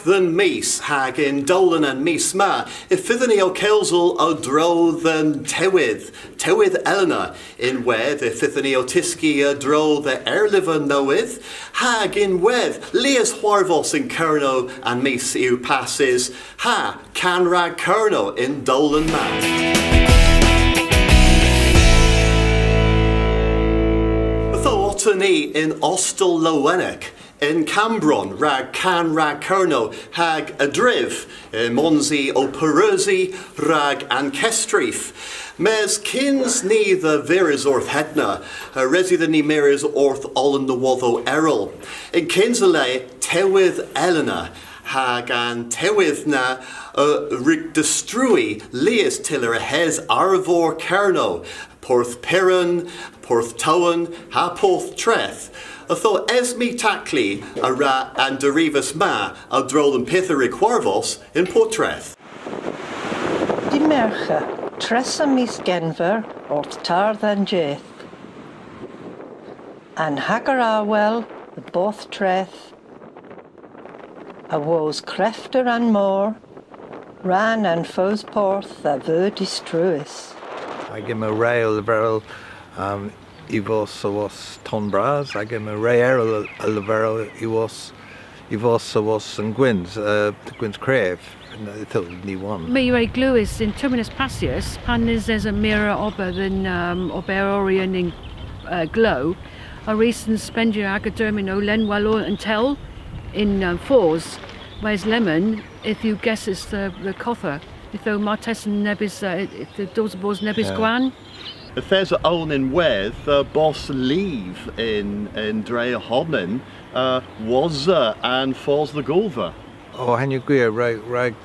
than mis hag in dolan and mis ma, if fydden ni o Kelsel o dro than tewydd Elena in wedd, if fydden ni o tisgi o dro the erliver nowydd, hag in wedd, lias hwarvos in Kerno and mis iw passes, ha, canrag Kerno in dolan ma. Ni in Ostel Lowenec, in Cambron, rag can rag Kerno, hag adriv, Monzi o Perusi, rag ancestrif. Mes kins ni the viris orth hedna, resi the ni miris orth ollen the wotho errol. In kinsale tewydd Elena, hag an tewydd na rig destrui, lias tiller hes arvor Kerno, Porth Piran, Porth Towan, ha Porth Treth. Atho esmi tacli a ra and derivus ma a drol and pither quarvos in Port Treth. Di mercha, tressa mis genver orth tar than jeth. An hagar awel, the both Treth, a woes crefter and more, ran and foes porth the verdis truis. I give him a rail veril Ivos was ton bras, I give him a rail veril Ivos was and Gwyn's crave, and I ni one. Me rei gluis in terminus passius, pan is there's a mirror ober than oberorian in glow, a recent spendier agadermino len wallo and tell in fours, whereas lemon, if you guess it's the coffer. If the Martes and Nebis, if the Dorsabors Nebis Gran. If there's a own in Weth, boss leave in Drea Hodnin, was and falls the Gulva. Oh, hen you gwir, rag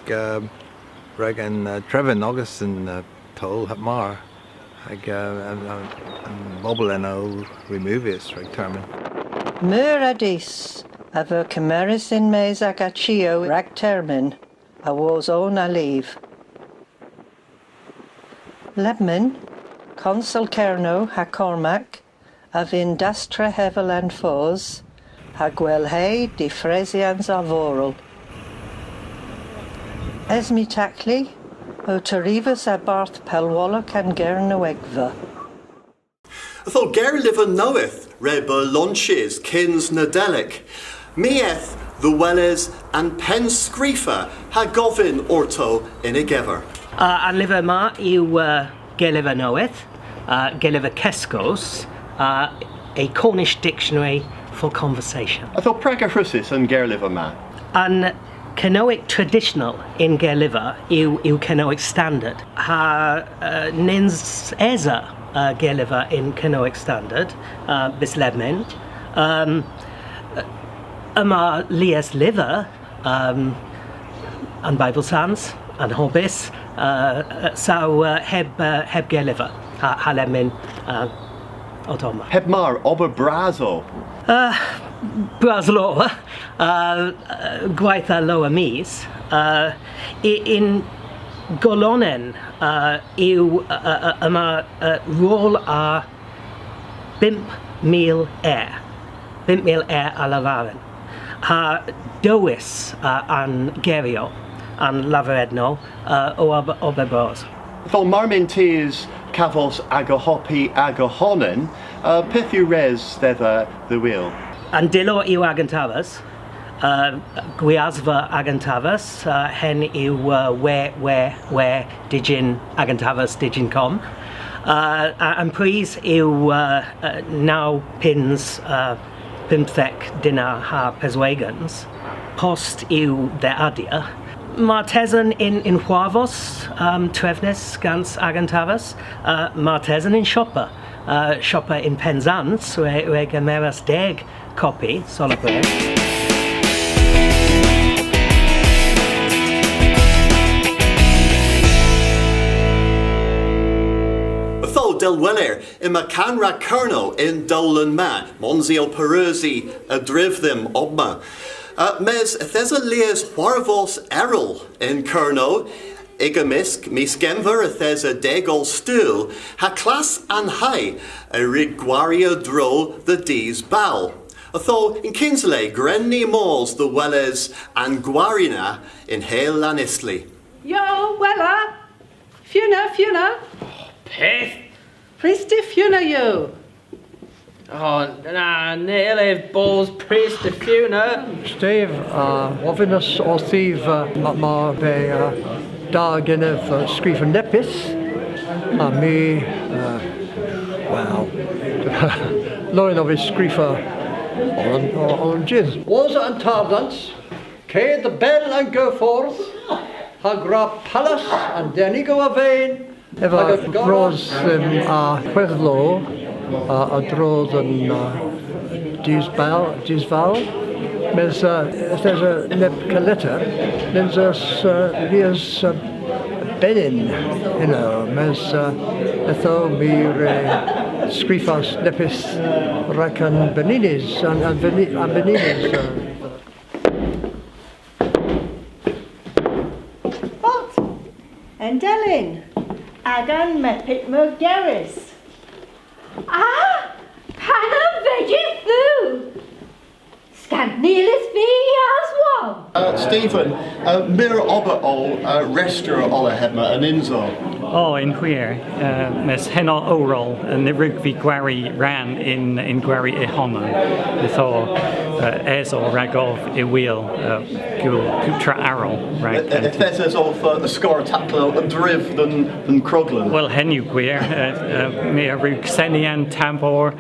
and Trevin August and Toll at Mar. And Bobble and I'll remove it, rag termin. Muradis, aver Cameris in Mes agachio rag termin, a was own a leave. Lebman, Consul Kerno, ha Cormac, a vin dastra hevel and foes, ha gwelhei di Fresians avoral. Esmi tacli, o Tarivas a Barth Pelwalloc and Gernowegva. Atho Gerliver knoweth, reba launches, kins nadelic, mieth the welles and pen screefa, ha govin orto in egever. An liver ma yw Geliver Noeth, Geliver Keskos, a Cornish dictionary for conversation. I thought Praga Russis and Gerliver ma. An Canoic traditional in Geliver yw Canoic standard. Ha nins eza Geliver in Canoic standard, bis lebmen. Yma lias liver, an Bible sans, an hobis, so heb Geliver, ha lemmin otoma. Heb mar ober brazo. Brazlo, gwaitha loa mis, in Golonen yw yma rôl a 5,000 air. 5,000 air a lafaren. Ha dywys an gerio, an lafaredno, o Oberbos. Thol marmin tis cafos agahopi agahonen, pithu res thedda the wheel. An dilo yw agantavas, gwiasfa agantavas, hen yw where digin agantavas digin com. An pris yw now pins pimthec dina ha peswegans. Post yw de adia. Martesan in Huavos, Trefnes, Gans Agantavas, Martesan in Shopper, Shopper in Penzance, where Gameras deg copy, Solopre. Del Weller, in Macanra Kerno, in Dolan Ma, Monzio Perusi, Adrivthim Obma. Mes Thesalias Huarvos Errol in Kerno, Igamisk, Miskenver, Thesa Degol Stool, Ha Class an Hai, a Rigwaria Dro, the D's Bow. Although in Kinsley, Grenny Malls the Wellers and Guarina in Hale Lannisley. Yo, Wella! Fiona! Peth? Christy Fiona, you! Oh, na, nearly balls priest to Fiona. Steve, Wavinus or Steve, ma be da genef scrif and nepis, me, well, loin of his scrifa on jizz. Was and Tardance, Kay the bell and go forth, Hagra palace and Denigo Avain, ever rose Pueblo, a drodd yn Disval. Mes there's a neb caleta, there's here's benin, mes etho mi scrifas nepis racan beninis and beninis. What? Endelin, Agan Mepit Murgeris. Ah, Hannah Veggie Foo! Scandnelis V as well. Stephen, Mira Ober o Restra Ola Hedma and Inzo. Oh, in where? Mes Henol Oral and the Rugby Gwari ran in Gwari Ihona. With all Ezo Ragov Iwil Gul Putra Arol. Right. If there's of the score Tatlo and Driv than Kroglan. Well, Henu Gwir, me Rug Senian Tambor,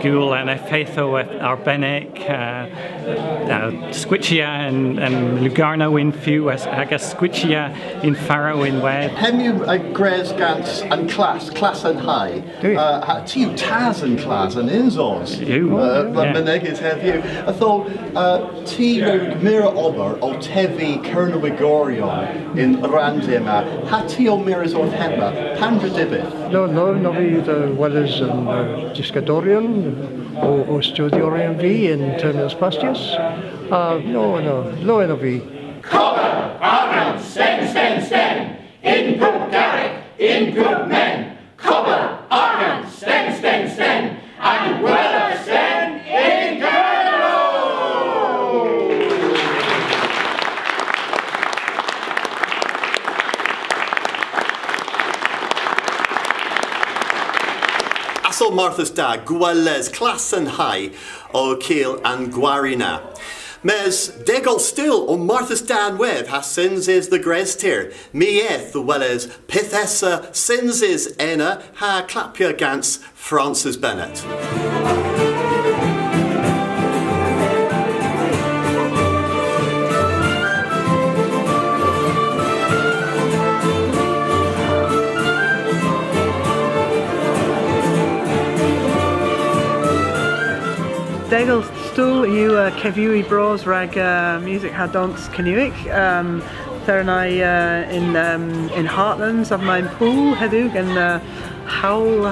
Gul and Efetho Arbenek, Squitchia and Lugarno in Few, I guess Squitchia in Faro in Wed. Hemu Grez Gans and Class and High. Tiu Taz and Class and Inzos. Menegis have you. I thought Tiu Mira Ober o Tevi Kernowigorion in Randima. Hatio Miras or Hema. Pandra Dibith. No, we the Wellers and Discadorian or Studiorian V in Terminus Pastius. No, V. Cover, Argan, sten, in good Garrick, in good men. Cover, Argan, sten, and Weller sten in Gurlo! Aso Martha's da, Gwelles, Class and High, o Kiel and Guarina. Mes degol still o Martha's Dan Web has sins is the Greztir. Mieth the Welles Pithessa sins is Enna ha Clapia Gans Francis Bennett. Degel stool you Keviui Bros rag music hadons Canuic. Thernai in Heartlands of my pool hedug and Howl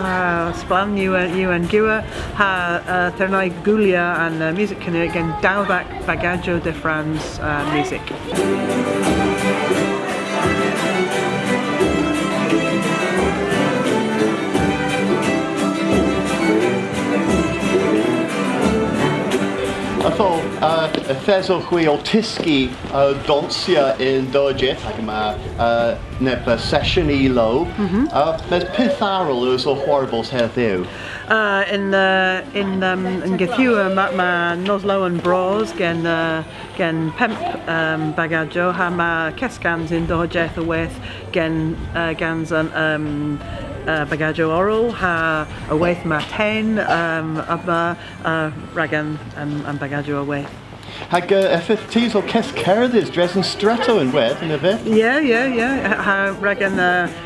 Splan you and Gua ha Thernai Gulia and music Canuic and Dalvac Bagaggio de France music. I thought Fezo Hui o Tiski Doncia in Dojet Hagma Neb session elo. Mes Pitharol is o horribles heddiw. In Gethu ma Noslo and Bros gen Pemp Bagaggio ha ma Keskans in Dojet with gen Gans and Bagaggio Oral ha away ma 10 Ragan and Bagaggio away. Hag if teas or kes Cerdis Dresden Stretto in Wed in a bit. Yeah. Ha Ragan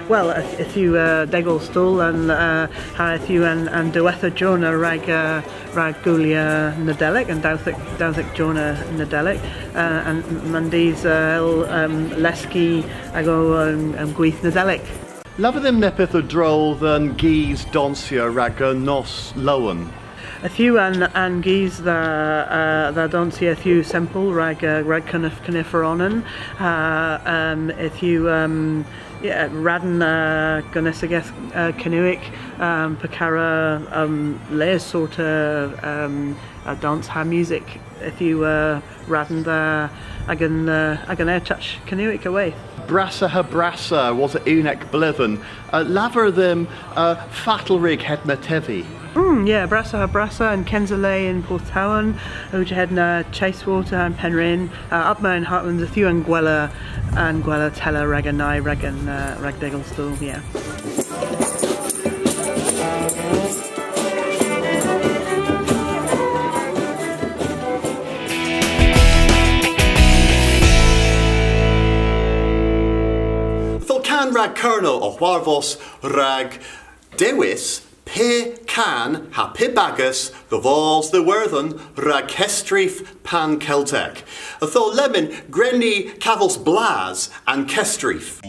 well if you Degol Stool and ha if you and Duetha Jonah rag Gulia Nadelic and Douthik Jonah Nadelic and Mandy's Leski Ago Gweith Nadelic. Love them nepeth o droll than Geese Doncia rag Nos Lowen. A few and geese the don't see a few simple rag coniferonen. If you Yeah, Radden Gunnesageth Canoic, Pakara Les sort of dance ha music if you Radden agan air touch Canoic away. Brassa ha brassa was a unek bliven. Laver them fatalrig het matevi. Yeah, Brassa and Kensale in Porthtowan, Ojahedna, Chasewater and Penryn, Upma and Heartlands, a few and Gwella Tella, Raganai, Ragdegalstool, yeah. Can rag kerno o warvos rag dewis pe can ha pibagus the vols the worthen rag kestrif pan Celtic. Tho lemon grenny cavos blas and kestrif.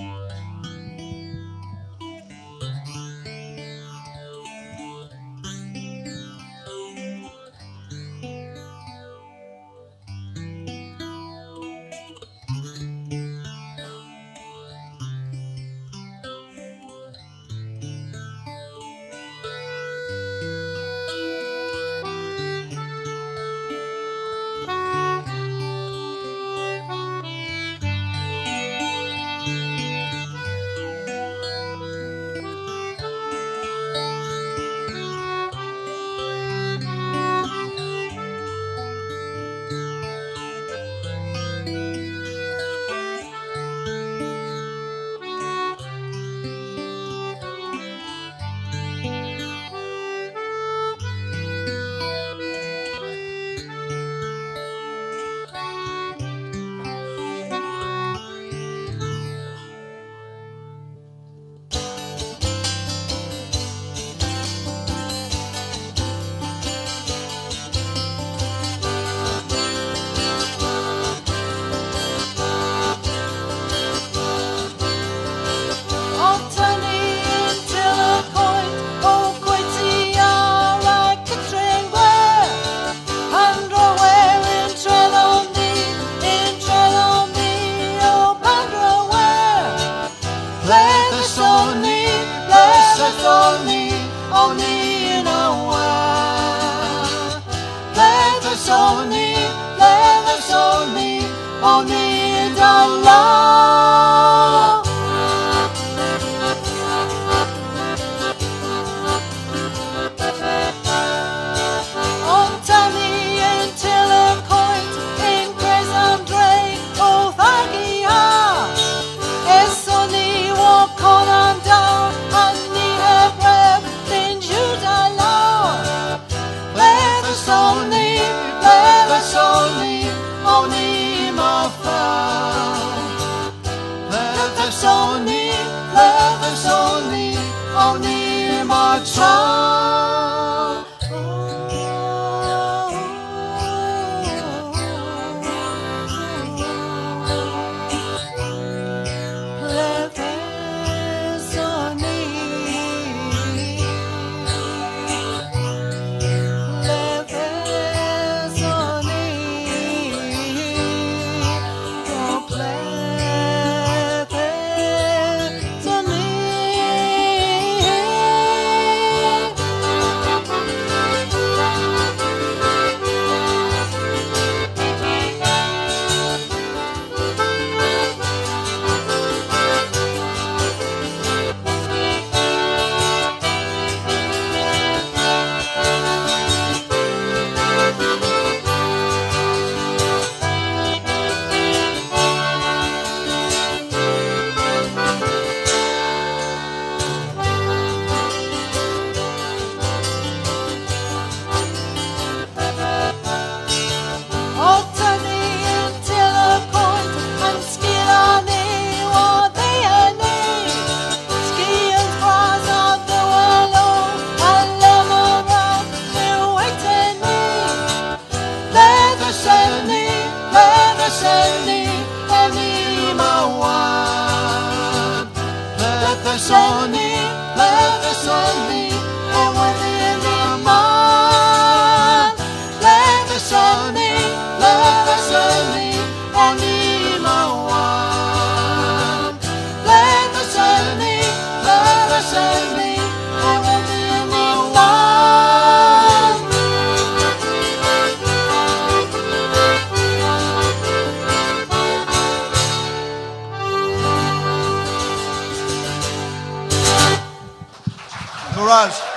Miraz.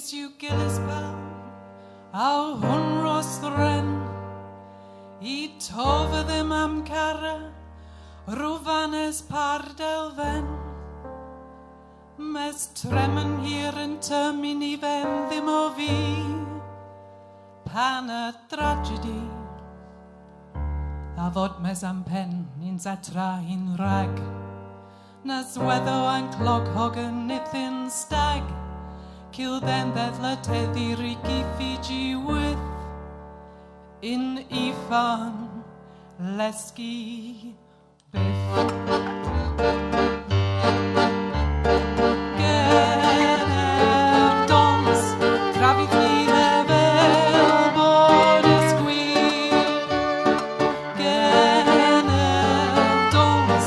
is yw Gillisbel, a hwnros ren, I tofa ddim am cara, rwfanes pardel fen. Mes tremyn hir yn tymyn I fen ddim o fi, pan y tragedy. A fod mes am pen ni'n zatra hi'n rag, nas weddo a'n clog hogan nithyn stag, Kill then that la teddy Riki Fiji with in Ifan Leski Biff. Genev dons, gravity level, border squeal. Genev dons,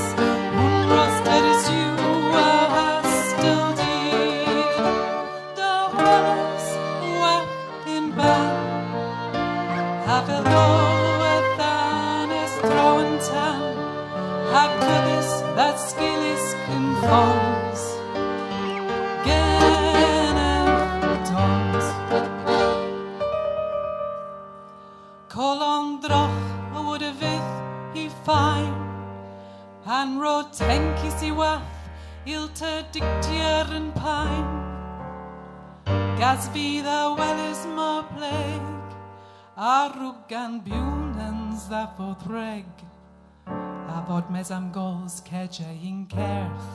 unrosted is you a hostility. The brothers wept in band, have a low at Thanes throwing tan, have to this that skill is confounds. Colon droch a would a vith he fine, pan ro tenkis I wath, ilta dictier and pine. Gas vida well is mo plague, a rugan bunans that both reg. A bod mes am gols keja in kerth,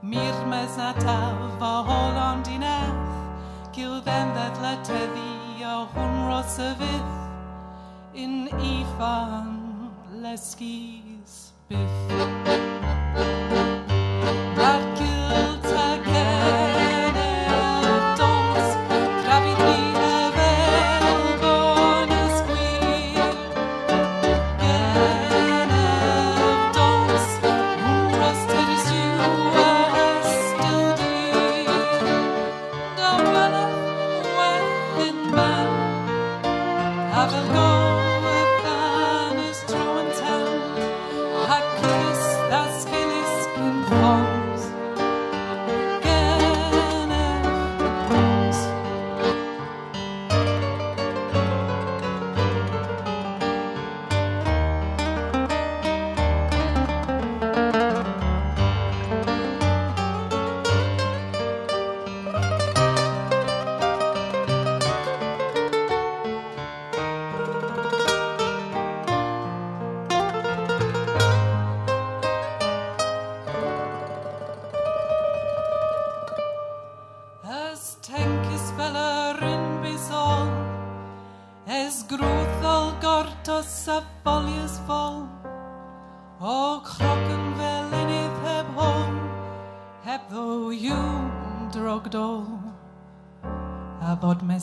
mir mes na tav a hol on dineth, kill them that let thee a hunros of it. In Ifan Leski's biff. That killed again dons, gravity level, bonus queen. Genev dons, unrusted as you are still dear. The well in man, have a go.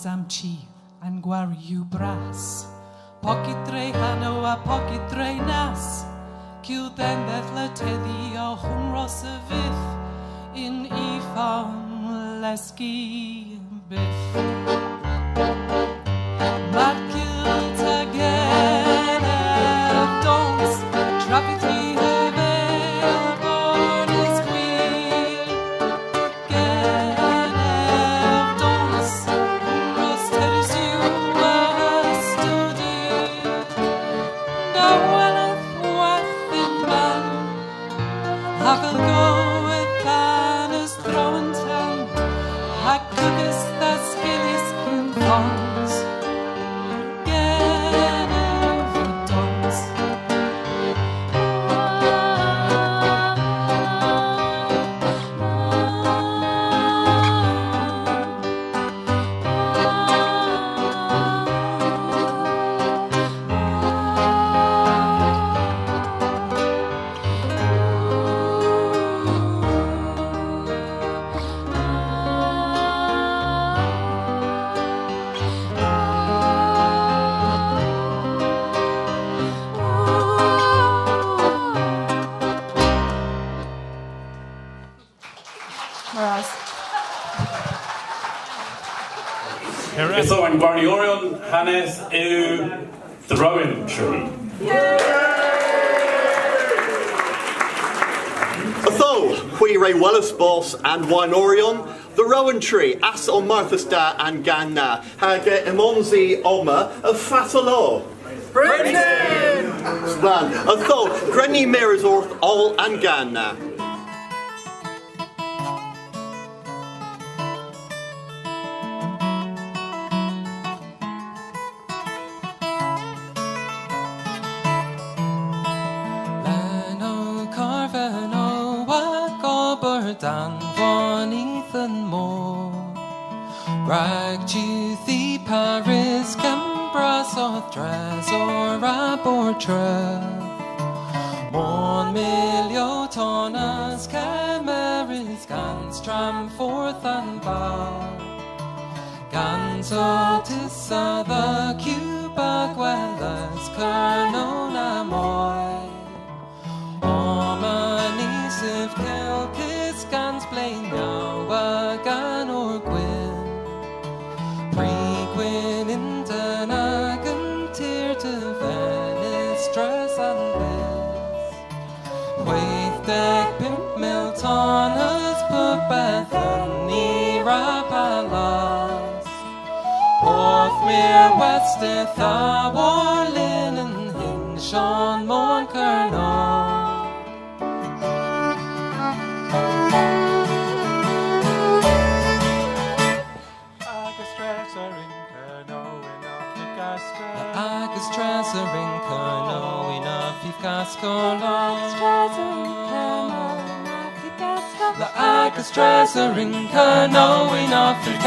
Am chi and gwar you brass, pocket dre hano a pocket dre nas, kill then that letedi a hunros of if in Ifan Leski biff. That killed again dons, trapity So in Guardiorion hanes yw throwing tree. Atho, Hui Ray Wellis Boss and Winorion, the Rowan Tree, As on Martha's Da and Ganna, Hag Emonzi Oma of Fatalo. Britain! Slan, Atho, Grenny Meresorth, All and Ganna. Dan von Ethan Moore Rag Juthi Paris Cambras of Tresor Abortra Mon Miliotonas Cameris Ganstram forth and bow Ganzotissa the Cuba Guelas Kernona Moy Omanis if Kelkis Gans plain now Gan or Gwyn Pre-Gwyn in Danagan Tear to Venice Dress and Bliss Waith Deck Pimp Miltonas Put Bethany Rapalas Othmere Westeth War Linen Hingshawn Mon Kernon Agus Treasuring Kerno enough if La Agus Treasuring Kerno enough if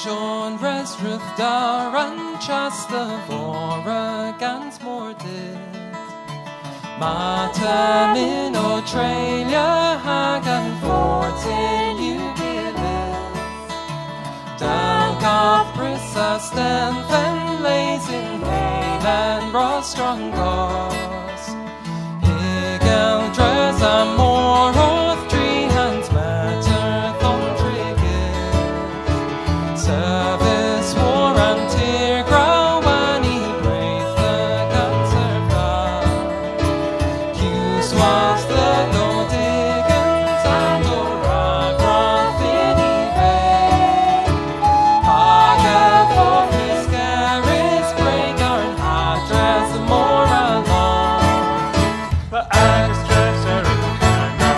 Sean Resruth Daran Chasta Vora Gans Mordid Mata Min Australia Hagan Fortin Ugilis Dalgoth Brissa Stenfen Lazin Wayland Rostrongos Higel Dresa Moroth Treehans Matter Service, war and tear, grow and he brave the guns of God. Hughes was the gold diggins and Dora Groth in Eve. Haga for his carries, break our address more along. The axe dresser in Kerno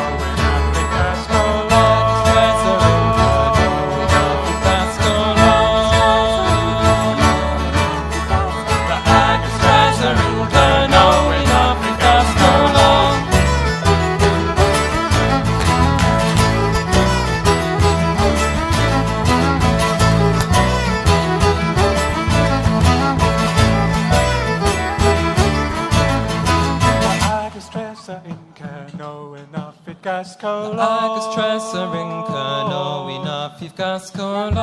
in Africa's Agus Treasure in Kerno enough if Gascolon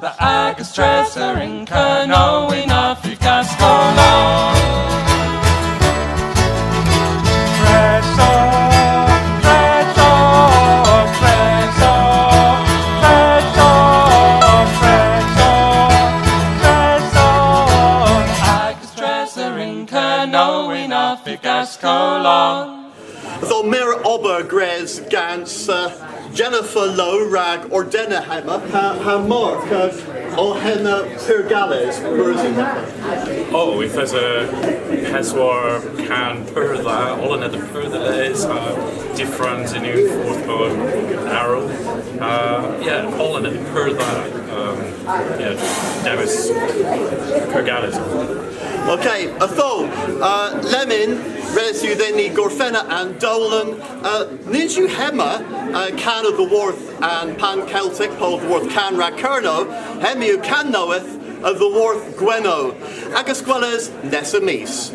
The Agus Treasure in Kerno enough if Gascolon Though Mir Ober Grez Gans Jennifer Low Rag or Denahema ha Mark O Henna Pirgales Oh, if there's a Heswar can Perla, all another Perles different in your fourth poem arrow. Yeah, all another Perla yeah, Davis Pirgales. Okay, Atho, Lemon, Resu Theni Gorfena and Dolan, Ninju Hema, Can of the Worth and Pan Celtic, Paul the Worth Can Rakerno, Hemiu Can Knoweth of the Worth Gweno, Agasquelas Nessamis.